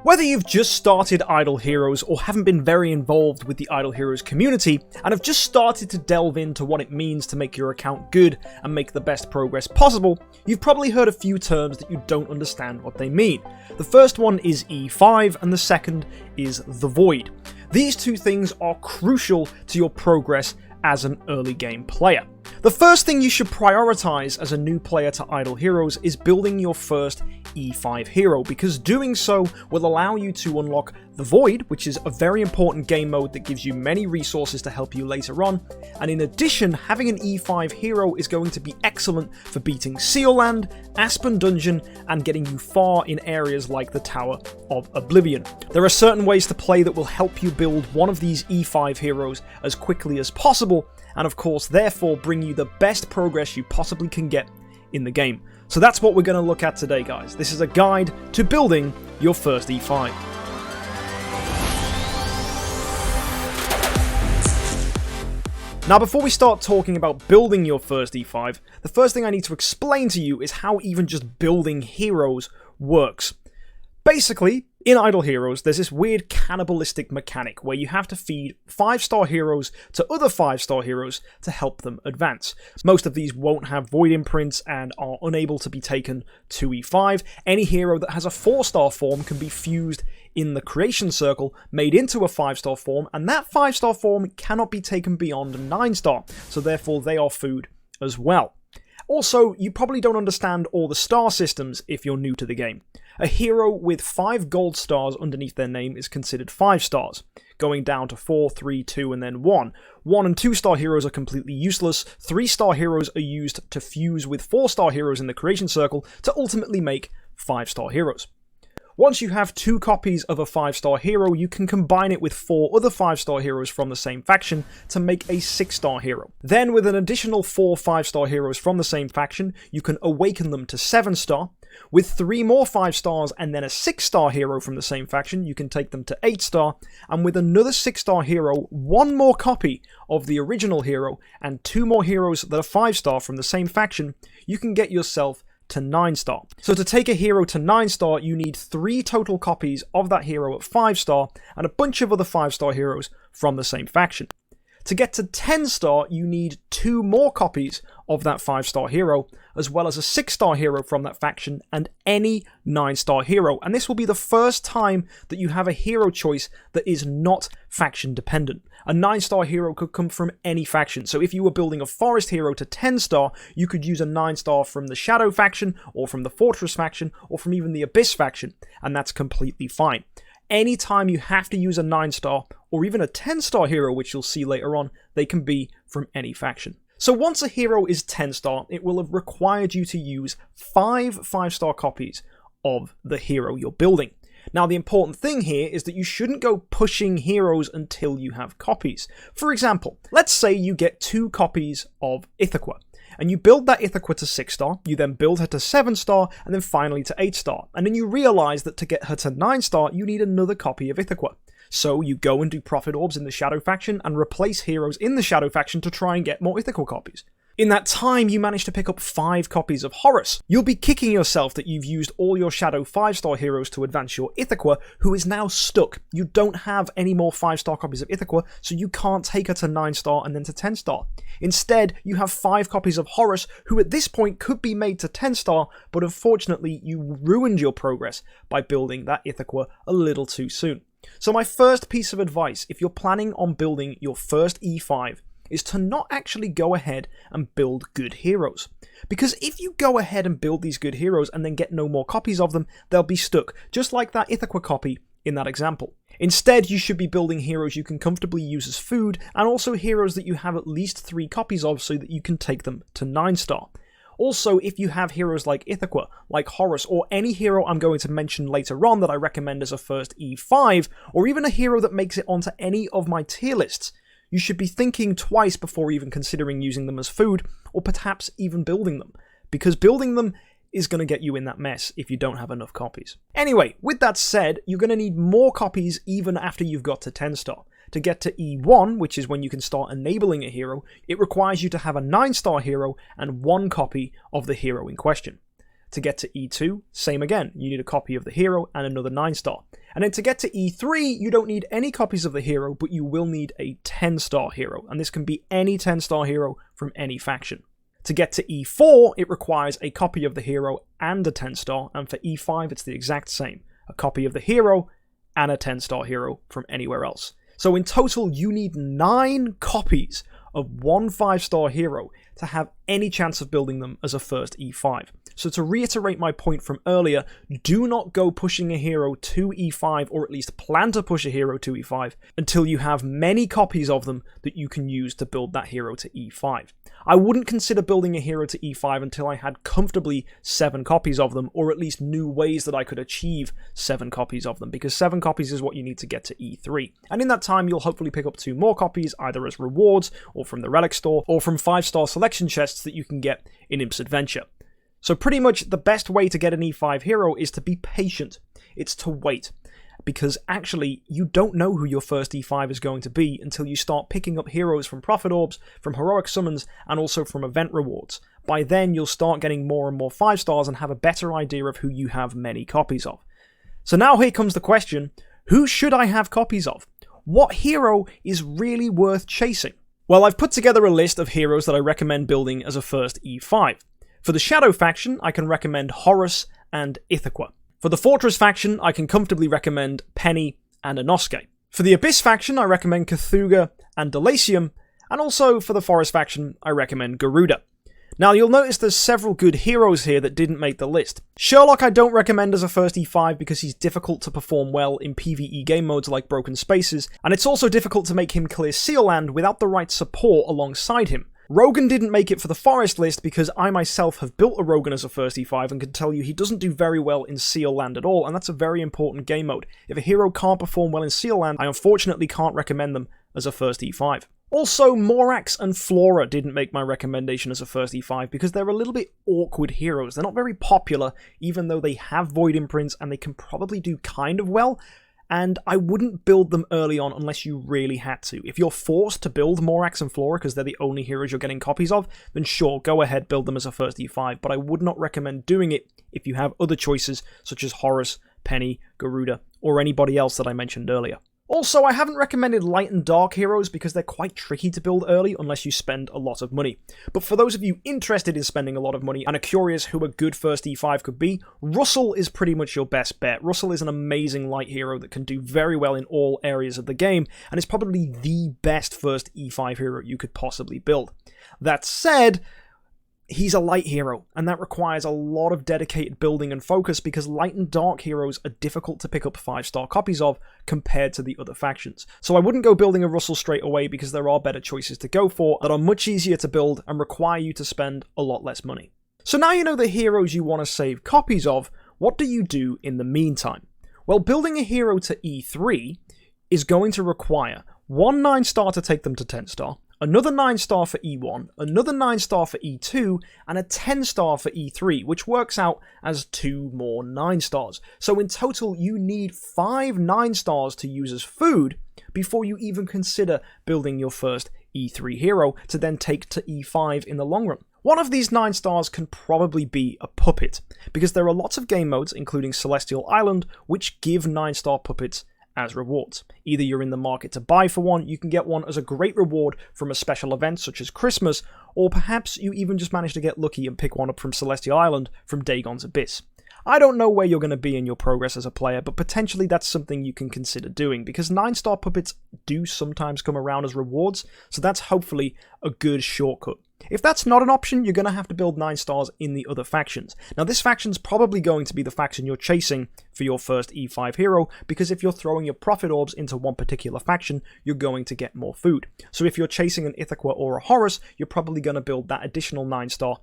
Whether you've just started Idle Heroes or haven't been very involved with the Idle Heroes community and have just started to delve into what it means to make your account good and make the best progress possible, you've probably heard a few terms that you don't understand what they mean. The first one is E5 and the second is the Void. These two things are crucial to your progress as an early game player. The first thing you should prioritize as a new player to Idle Heroes is building your first E5 hero, because doing so will allow you to unlock the Void, which is a very important game mode that gives you many resources to help you later on, and in addition, having an E5 hero is going to be excellent for beating Seal Land, Aspen Dungeon, and getting you far in areas like the Tower of Oblivion. There are certain ways to play that will help you build one of these E5 heroes as quickly as possible, and of course therefore bring you the best progress you possibly can get in the game. So that's what we're going to look at today, guys. This is a guide to building your first E5. Now, before we start talking about building your first E5, the first thing I need to explain to you is how even just building heroes works. Basically, in Idle Heroes, there's this weird cannibalistic mechanic where you have to feed 5-star heroes to other 5-star heroes to help them advance. Most of these won't have Void imprints and are unable to be taken to E5. Any hero that has a 4-star form can be fused in the creation circle, made into a 5-star form, and that 5-star form cannot be taken beyond a 9-star, so therefore they are food as well. Also, you probably don't understand all the star systems if you're new to the game. A hero with 5 gold stars underneath their name is considered 5 stars, going down to 4, 3, 2, and then 1. 1 and 2-star heroes are completely useless. 3-star heroes are used to fuse with 4-star heroes in the creation circle to ultimately make 5-star heroes. Once you have 2 copies of a 5-star hero, you can combine it with 4 other 5-star heroes from the same faction to make a 6-star hero. Then, with an additional 4 5-star heroes from the same faction, you can awaken them to 7-star. With 3 more 5 stars and then a 6-star hero from the same faction, you can take them to 8-star, and with another 6-star hero, 1 more copy of the original hero, and 2 more heroes that are 5-star from the same faction, you can get yourself to 9-star. So to take a hero to 9-star, you need 3 total copies of that hero at 5-star, and a bunch of other 5-star heroes from the same faction. To get to 10-star, you need 2 more copies of that 5-star hero, as well as a 6-star hero from that faction, and any 9-star hero. And this will be the first time that you have a hero choice that is not faction dependent. A 9-star hero could come from any faction. So if you were building a Forest hero to 10-star, you could use a 9-star from the Shadow faction, or from the Fortress faction, or from even the Abyss faction, and that's completely fine. Anytime you have to use a 9-star, or even a 10-star hero, which you'll see later on, they can be from any faction. So once a hero is 10-star, it will have required you to use 5 5-star copies of the hero you're building. Now, the important thing here is that you shouldn't go pushing heroes until you have copies. For example, let's say you get 2 copies of Ithaca, and you build that Ithaca to 6-star, you then build her to 7-star, and then finally to 8-star, and then you realise that to get her to 9-star, you need another copy of Ithaca. So you go and do Prophet Orbs in the Shadow faction, and replace heroes in the Shadow faction to try and get more Ithaca copies. In that time, you manage to pick up 5 copies of Horus. You'll be kicking yourself that you've used all your Shadow 5-star heroes to advance your Ithaca, who is now stuck. You don't have any more 5-star copies of Ithaca, so you can't take her to 9-star and then to 10-star. Instead, you have 5 copies of Horus, who at this point could be made to 10-star, but unfortunately you ruined your progress by building that Ithaca a little too soon. So my first piece of advice, if you're planning on building your first E5, is to not actually go ahead and build good heroes. Because if you go ahead and build these good heroes and then get no more copies of them, they'll be stuck, just like that Ithaca copy in that example. Instead, you should be building heroes you can comfortably use as food, and also heroes that you have at least 3 copies of so that you can take them to 9-star. Also, if you have heroes like Ithaca, like Horus, or any hero I'm going to mention later on that I recommend as a first E5, or even a hero that makes it onto any of my tier lists, you should be thinking twice before even considering using them as food, or perhaps even building them, because building them is going to get you in that mess if you don't have enough copies. Anyway, with that said, you're going to need more copies even after you've got to 10-star. To get to E1, which is when you can start enabling a hero, it requires you to have a 9-star hero and 1 copy of the hero in question. To get to E2, same again, you need a copy of the hero and another 9-star. And then to get to E3, you don't need any copies of the hero, but you will need a 10-star hero, and this can be any 10-star hero from any faction. To get to E4, it requires a copy of the hero and a 10-star, and for E5 it's the exact same. A copy of the hero and a 10-star hero from anywhere else. So in total, you need 9 copies of one 5-star hero to have any chance of building them as a first E5. So to reiterate my point from earlier, do not go pushing a hero to E5, or at least plan to push a hero to E5, until you have many copies of them that you can use to build that hero to E5. I wouldn't consider building a hero to E5 until I had comfortably 7 copies of them, or at least knew ways that I could achieve 7 copies of them, because 7 copies is what you need to get to E3. And in that time, you'll hopefully pick up 2 more copies, either as rewards, or from the relic store, or from 5-star selection chests that you can get in Imp's Adventure. So pretty much the best way to get an E5 hero is to be patient. It's to wait. Because actually, you don't know who your first E5 is going to be until you start picking up heroes from Prophet Orbs, from Heroic Summons, and also from event rewards. By then, you'll start getting more and more 5-stars and have a better idea of who you have many copies of. So now here comes the question, who should I have copies of? What hero is really worth chasing? Well, I've put together a list of heroes that I recommend building as a first E5. For the Shadow faction, I can recommend Horus and Ithaca. For the Fortress faction, I can comfortably recommend Penny and Inosuke. For the Abyss faction, I recommend Cthugha and Delacium, and also for the Forest faction, I recommend Garuda. Now, you'll notice there's several good heroes here that didn't make the list. Sherlock I don't recommend as a first E5 because he's difficult to perform well in PvE game modes like Broken Spaces, and it's also difficult to make him clear Seal Land without the right support alongside him. Rogan didn't make it for the Forest list because I myself have built a Rogan as a first E5 and can tell you he doesn't do very well in Seal Land at all, and that's a very important game mode. If a hero can't perform well in Seal Land, I unfortunately can't recommend them as a first E5. Also, Morax and Flora didn't make my recommendation as a first E5 because they're a little bit awkward heroes. They're not very popular, even though they have Void Imprints and they can probably do kind of well, and I wouldn't build them early on unless you really had to. If you're forced to build Morax and Flora because they're the only heroes you're getting copies of, then sure, go ahead, build them as a first E5, but I would not recommend doing it if you have other choices such as Horus, Penny, Garuda, or anybody else that I mentioned earlier. Also, I haven't recommended light and dark heroes because they're quite tricky to build early unless you spend a lot of money. But for those of you interested in spending a lot of money and are curious who a good first E5 could be, Russell is pretty much your best bet. Russell is an amazing light hero that can do very well in all areas of the game, and is probably the best first E5 hero you could possibly build. That said, he's a light hero, and that requires a lot of dedicated building and focus because light and dark heroes are difficult to pick up 5-star copies of compared to the other factions. So I wouldn't go building a Russell straight away because there are better choices to go for that are much easier to build and require you to spend a lot less money. So now you know the heroes you want to save copies of, what do you do in the meantime? Well, building a hero to E3 is going to require one 9-star to take them to 10-star, another 9-star for E1, another 9-star for E2, and a 10-star for E3, which works out as 2 more 9-stars. So in total, you need 5 9-stars to use as food before you even consider building your first E3 hero to then take to E5 in the long run. One of these 9-stars can probably be a puppet, because there are lots of game modes, including Celestial Island, which give 9-star puppets as rewards. Either you're in the market to buy for one, you can get one as a great reward from a special event such as Christmas, or perhaps you even just manage to get lucky and pick one up from Celestial Island from Dagon's Abyss. I don't know where you're going to be in your progress as a player, but potentially that's something you can consider doing, because 9-star puppets do sometimes come around as rewards, so that's hopefully a good shortcut. If that's not an option, you're going to have to build 9-stars in the other factions. Now, this faction's probably going to be the faction you're chasing for your first E5 hero, because if you're throwing your Prophet Orbs into one particular faction, you're going to get more food. So if you're chasing an Ithaca or a Horus, you're probably going to build that additional 9-star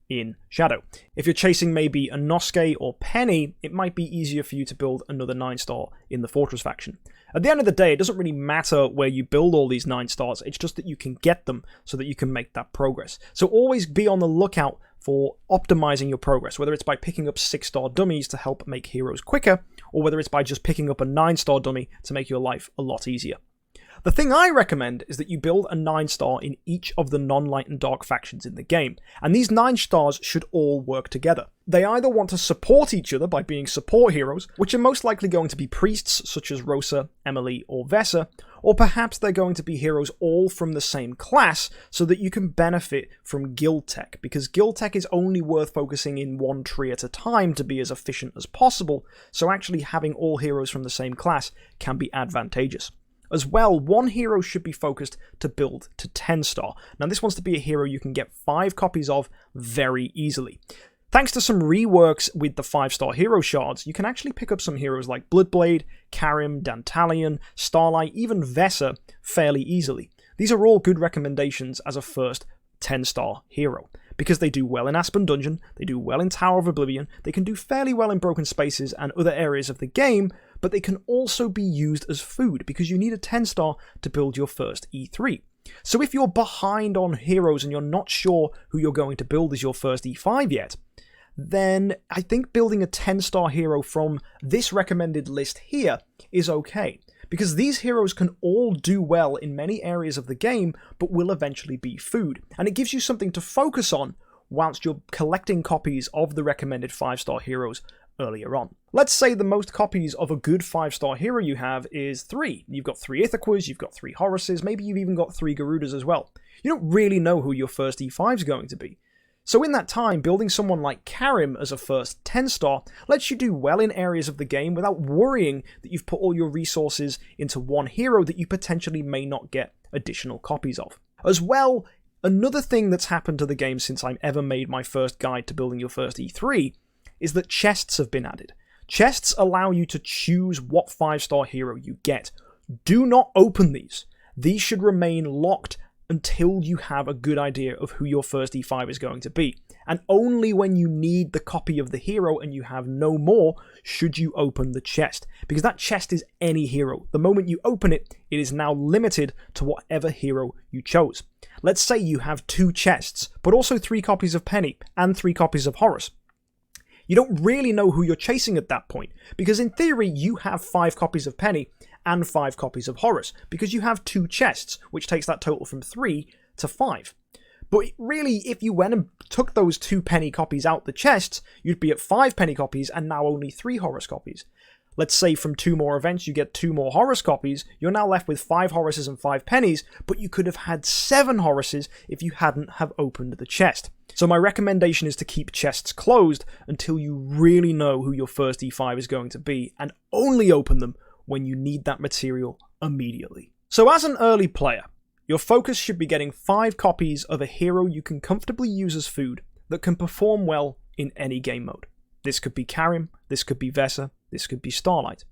in Shadow. If you're chasing maybe a Inosuke or Penny, it might be easier for you to build another 9-star in the Fortress faction. At the end of the day, it doesn't really matter where you build all these 9-stars, it's just that you can get them so that you can make that progress. So always be on the lookout for optimizing your progress, whether it's by picking up 6-star dummies to help make heroes quicker, or whether it's by just picking up a 9-star dummy to make your life a lot easier. The thing I recommend is that you build a 9-star in each of the non-light and dark factions in the game, and these 9 stars should all work together. They either want to support each other by being support heroes, which are most likely going to be priests such as Rosa, Emily, or Vesa, or perhaps they're going to be heroes all from the same class so that you can benefit from guild tech, because guild tech is only worth focusing in one tree at a time to be as efficient as possible, so actually having all heroes from the same class can be advantageous. As well, one hero should be focused to build to 10-star. Now this wants to be a hero you can get 5 copies of very easily. Thanks to some reworks with the 5-star hero shards, you can actually pick up some heroes like Bloodblade, Karim, Dantalion, Starlight, even Vesa fairly easily. These are all good recommendations as a first 10-star hero, because they do well in Aspen Dungeon, they do well in Tower of Oblivion, they can do fairly well in Broken Spaces and other areas of the game, but they can also be used as food, because you need a 10-star to build your first E3. So if you're behind on heroes and you're not sure who you're going to build as your first E5 yet, then I think building a 10-star hero from this recommended list here is okay, because these heroes can all do well in many areas of the game, but will eventually be food, and it gives you something to focus on whilst you're collecting copies of the recommended 5-star heroes earlier on. Let's say the most copies of a good 5-star hero you have is 3. You've got 3 Ithaquas, you've got 3 Horuses, maybe you've even got 3 Garudas as well. You don't really know who your first E5 is going to be. So in that time, building someone like Karim as a first 10-star lets you do well in areas of the game without worrying that you've put all your resources into one hero that you potentially may not get additional copies of. As well, another thing that's happened to the game since I ever made my first guide to building your first E3 is that chests have been added. Chests allow you to choose what 5-star hero you get. Do not open these. These should remain locked until you have a good idea of who your first E5 is going to be. And only when you need the copy of the hero and you have no more should you open the chest. Because that chest is any hero. The moment you open it, it is now limited to whatever hero you chose. Let's say you have 2 chests, but also 3 copies of Penny and 3 copies of Horus. You don't really know who you're chasing at that point, because in theory you have 5 copies of Penny and 5 copies of Horus, because you have 2 chests, which takes that total from 3 to 5. But really, if you went and took those 2 Penny copies out the chests, you'd be at 5 Penny copies and now only 3 Horus copies. Let's say from 2 more events you get 2 more Horus copies, you're now left with 5 Horuses and 5 Pennies, but you could have had 7 Horuses if you hadn't have opened the chest. So my recommendation is to keep chests closed until you really know who your first E5 is going to be, and only open them when you need that material immediately. So as an early player, your focus should be getting 5 copies of a hero you can comfortably use as food that can perform well in any game mode. This could be Karim, this could be Vesa, this could be Starlight.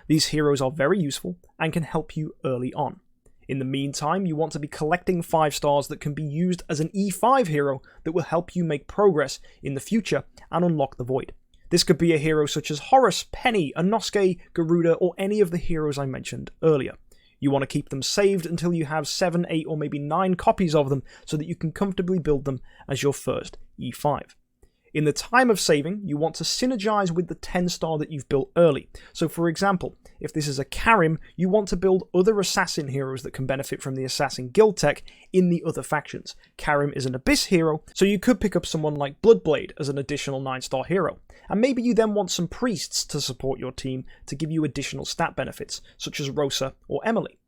These heroes are very useful and can help you early on. In the meantime, you want to be collecting 5 stars that can be used as an E5 hero that will help you make progress in the future and unlock the void. This could be a hero such as Horus, Penny, Inosuke, Garuda, or any of the heroes I mentioned earlier. You want to keep them saved until you have 7, 8, or maybe 9 copies of them so that you can comfortably build them as your first E5. In the time of saving, you want to synergize with the 10-star that you've built early. So for example, if this is a Karim, you want to build other assassin heroes that can benefit from the assassin guild tech in the other factions. Karim is an Abyss hero, so you could pick up someone like Bloodblade as an additional 9-star hero. And maybe you then want some priests to support your team to give you additional stat benefits, such as Rosa or Emily.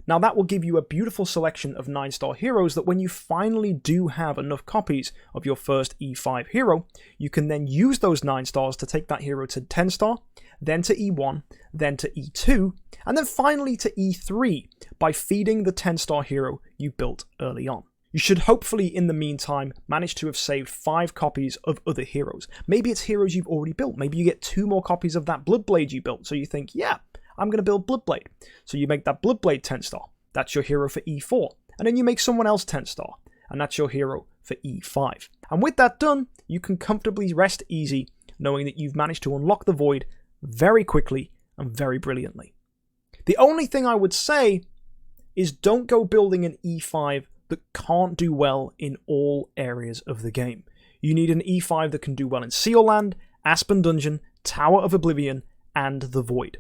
Now that will give you a beautiful selection of 9-star heroes that when you finally do have enough copies of your first E5 hero, you can then use those 9 stars to take that hero to 10-star, then to E1, then to E2, and then finally to E3 by feeding the 10-star hero you built early on. You should hopefully in the meantime manage to have saved 5 copies of other heroes. Maybe it's heroes you've already built. Maybe you get 2 more copies of that Bloodblade you built, so you think, yeah, I'm going to build Bloodblade. So you make that Bloodblade 10-star. That's your hero for E4. And then you make someone else 10-star. And that's your hero for E5. And with that done, you can comfortably rest easy knowing that you've managed to unlock the void very quickly and very brilliantly. The only thing I would say is don't go building an E5 that can't do well in all areas of the game. You need an E5 that can do well in Seal Land, Aspen Dungeon, Tower of Oblivion, and the Void.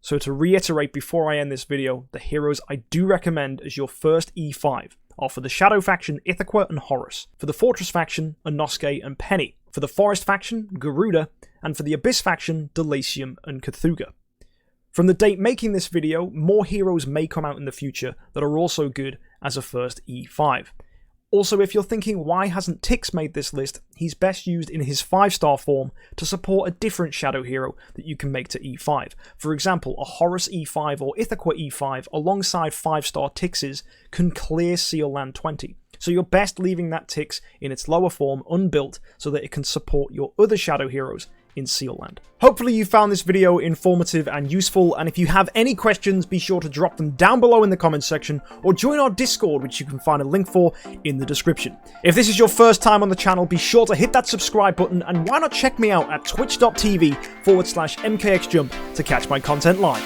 So to reiterate before I end this video, the heroes I do recommend as your first E5 are for the Shadow faction Ithaca and Horus, for the Fortress faction Inosuke and Penny, for the Forest faction Garuda, and for the Abyss faction Delacium and Cthulhu. From the date making this video, more heroes may come out in the future that are also good as a first E5. Also, if you're thinking why hasn't Tix made this list, he's best used in his 5-star form to support a different shadow hero that you can make to E5. For example, a Horus E5 or Ithaca E5 alongside 5-star Tixes can clear Seal Land 20. So you're best leaving that Tix in its lower form unbuilt so that it can support your other shadow heroes in Seal Land. Hopefully you found this video informative and useful, and if you have any questions, be sure to drop them down below in the comments section, or join our Discord, which you can find a link for in the description. If this is your first time on the channel, be sure to hit that subscribe button, and why not check me out at twitch.tv/MKxJUMP to catch my content live.